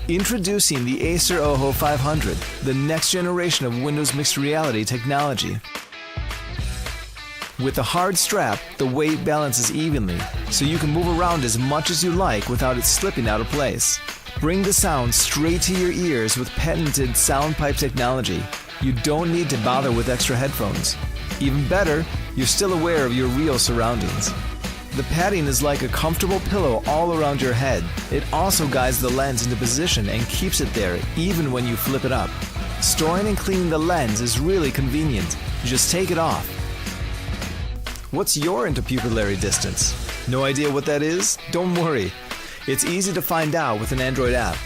Introducing the Acer OHO 500, the next generation of Windows mixed reality technology. With a hard strap, the weight balances evenly, so you can move around as much as you like without it slipping out of place. Bring the sound straight to your ears with patented sound pipe technology. You don't need to bother with extra headphones. Even better, you're still aware of your real surroundings. The padding is like a comfortable pillow all around your head. It also guides the lens into position and keeps it there even when you flip it up. Storing and cleaning the lens is really convenient. You just take it off. What's your interpupillary distance? No idea what that is? Don't worry. It's easy to find out with an Android app.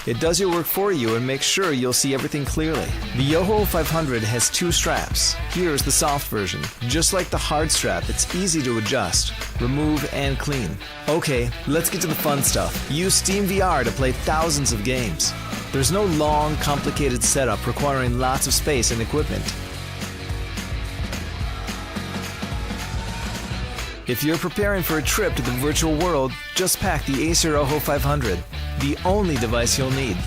It does your work for you and makes sure you'll see everything clearly. The OHO 500 has 2 straps. Here's the soft version. Just like the hard strap, it's easy to adjust, remove, and clean. Okay, let's get to the fun stuff. Use Steam VR to play thousands of games. There's no long, complicated setup requiring lots of space and equipment. If you're preparing for a trip to the virtual world, just pack the Acer OHO 500, the only device you'll need.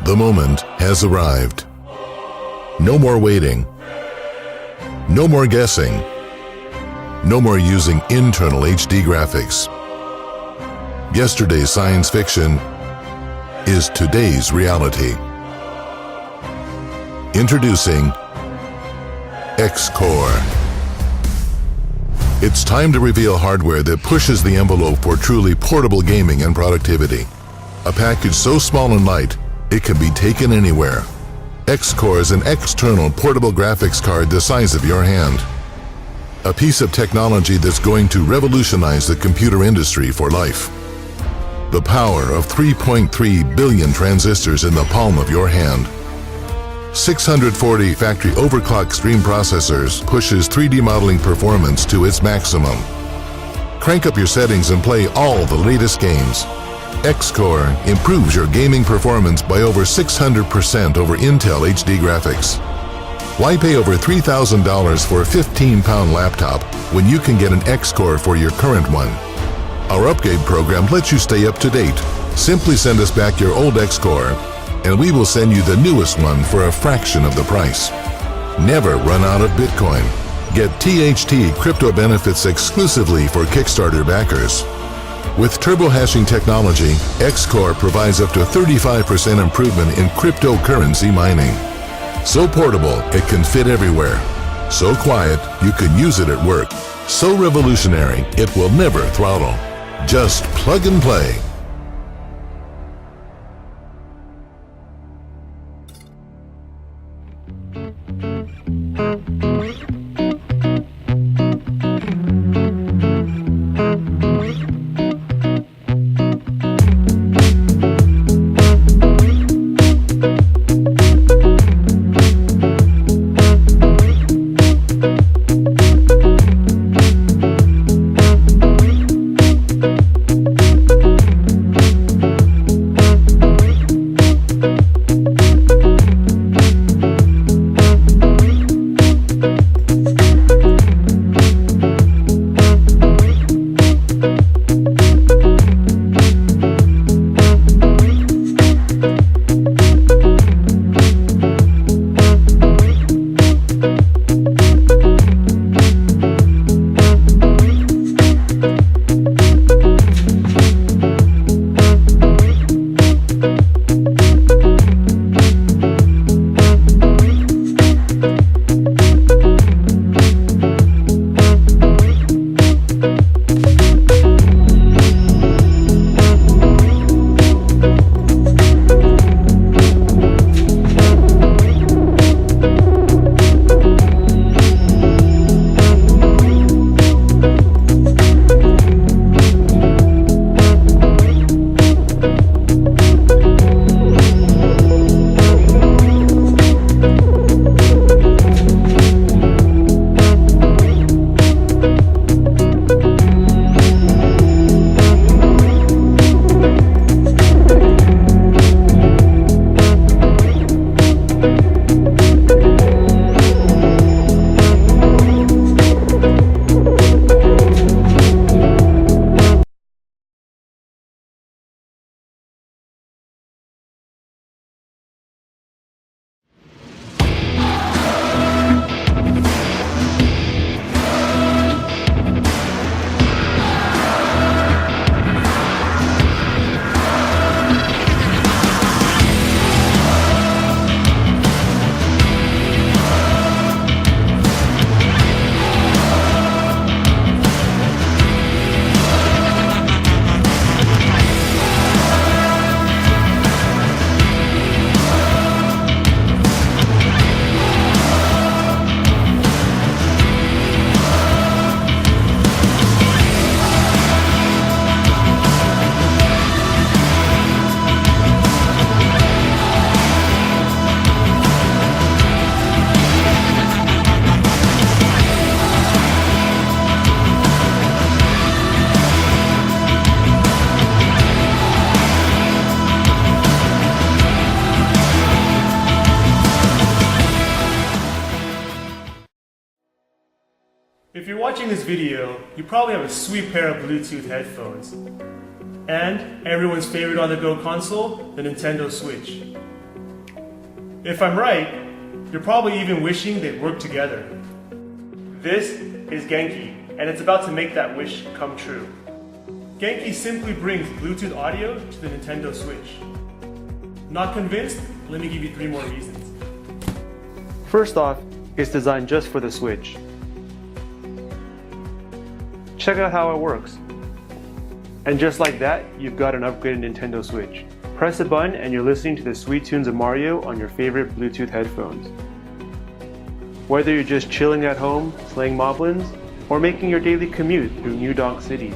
The moment has arrived. No more waiting. No more guessing. No more using internal HD graphics. Yesterday's science fiction is today's reality. Introducing X-Core. It's time to reveal hardware that pushes the envelope for truly portable gaming and productivity. A package so small and light, it can be taken anywhere. X-Core is an external portable graphics card the size of your hand. A piece of technology that's going to revolutionize the computer industry for life. The power of 3.3 billion transistors in the palm of your hand. 640 factory overclock stream processors pushes 3D modeling performance to its maximum. Crank up your settings and play all the latest games. X-Core improves your gaming performance by over 600% over Intel HD graphics. Why pay over $3,000 for a 15-pound laptop when you can get an X-Core for your current one? Our upgrade program lets you stay up to date. Simply send us back your old X-Core, and we will send you the newest one for a fraction of the price. Never run out of Bitcoin. Get THT crypto benefits exclusively for Kickstarter backers. With turbo hashing technology, X-Core provides up to 35% improvement in cryptocurrency mining. So portable, it can fit everywhere. So quiet, you can use it at work. So revolutionary, it will never throttle. Just plug and play. you're watching this video, you probably have a sweet pair of Bluetooth headphones. And everyone's favorite on-the-go console, the Nintendo Switch. If I'm right, you're probably even wishing they'd work together. This is GENKI, and it's about to make that wish come true. GENKI simply brings Bluetooth audio to the Nintendo Switch. Not convinced? Let me give you 3 more reasons. First off, it's designed just for the Switch. Check out how it works. And just like that, you've got an upgraded Nintendo Switch. Press a button and you're listening to the sweet tunes of Mario on your favorite Bluetooth headphones. Whether you're just chilling at home, slaying moblins, or making your daily commute through New Donk City,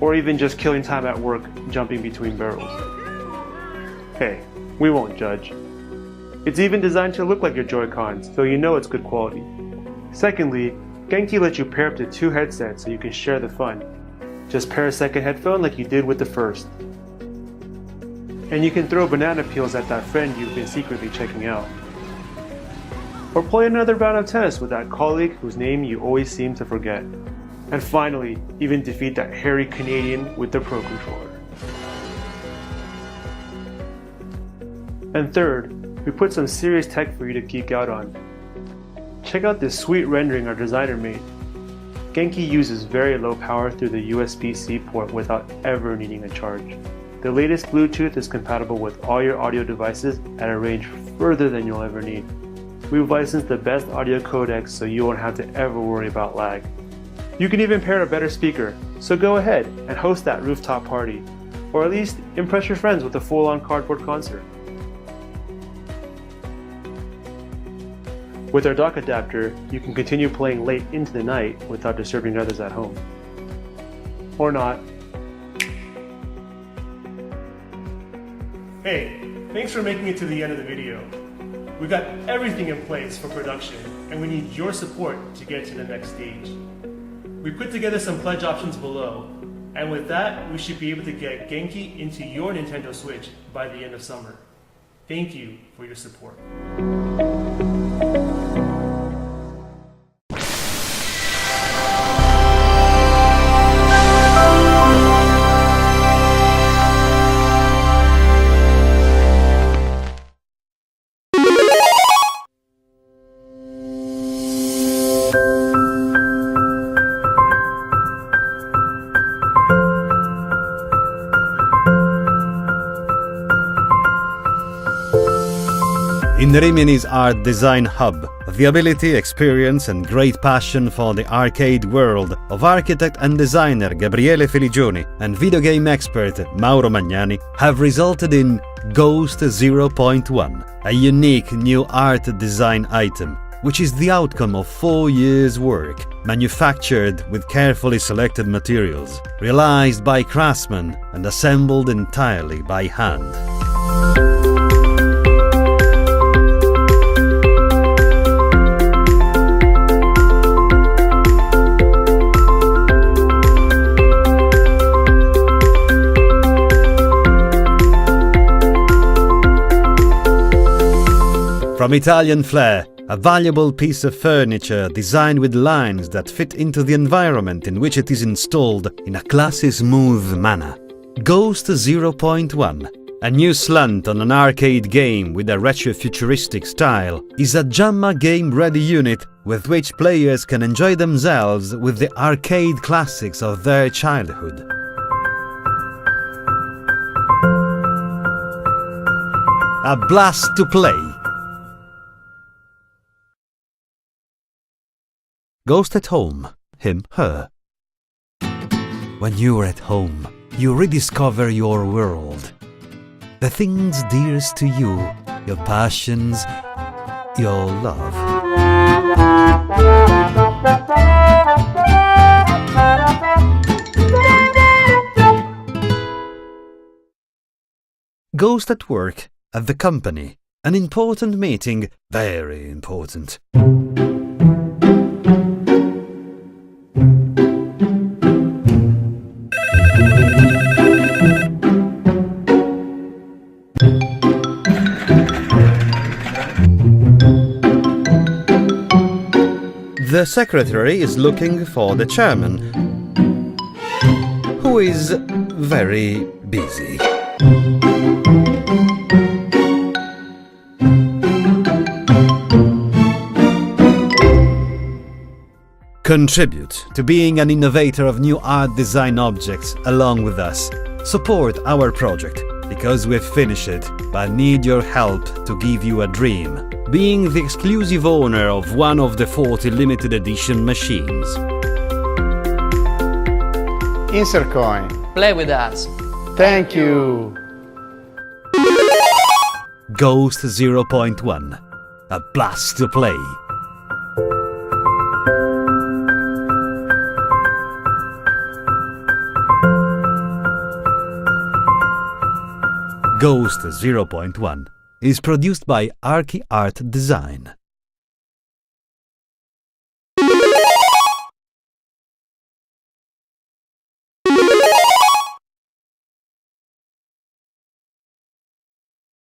or even just killing time at work jumping between barrels. Hey, we won't judge. It's even designed to look like your Joy-Cons, so you know it's good quality. Secondly, GENKI lets you pair up to 2 headsets so you can share the fun. Just pair a second headphone like you did with the first. And you can throw banana peels at that friend you've been secretly checking out. Or play another round of tennis with that colleague whose name you always seem to forget. And finally, even defeat that hairy Canadian with the Pro Controller. And third, we put some serious tech for you to geek out on. Check out this sweet rendering our designer made. GENKI uses very low power through the USB-C port without ever needing a charge. The latest Bluetooth is compatible with all your audio devices at a range further than you'll ever need. We've licensed the best audio codecs so you won't have to ever worry about lag. You can even pair a better speaker, so go ahead and host that rooftop party, or at least impress your friends with a full-on cardboard concert. With our dock adapter, you can continue playing late into the night without disturbing others at home. Or not. Hey, thanks for making it to the end of the video. We've got everything in place for production, and we need your support to get to the next stage. We put together some pledge options below, and with that, we should be able to get GENKI into your Nintendo Switch by the end of summer. Thank you for your support. In Rimini's Art Design Hub, the ability, experience and great passion for the arcade world of architect and designer Gabriele Feligioni and video game expert Mauro Magnani have resulted in Ghost 0.1, a unique new art design item, which is the outcome of 4 years' work, manufactured with carefully selected materials, realized by craftsmen and assembled entirely by hand. From Italian flair, a valuable piece of furniture designed with lines that fit into the environment in which it is installed in a classy, smooth manner. Ghost 0.1, a new slant on an arcade game with a retro-futuristic style, is a Jamma game-ready unit with which players can enjoy themselves with the arcade classics of their childhood. A blast to play! Ghost at home, him, her. When you're at home, you rediscover your world. The things dearest to you, your passions, your love. Ghost at work, at the company. An important meeting, very important. The The secretary is looking for the chairman, who is very busy. Contribute to being an innovator of new art design objects along with us. Support our project, because we've finished it, but need your help to give you a dream. Being the exclusive owner of one of the 40 limited edition machines. Insert coin. Play with us. Thank you. Ghost 0.1. A blast to play. Ghost 0.1 is produced by Archi Art Design.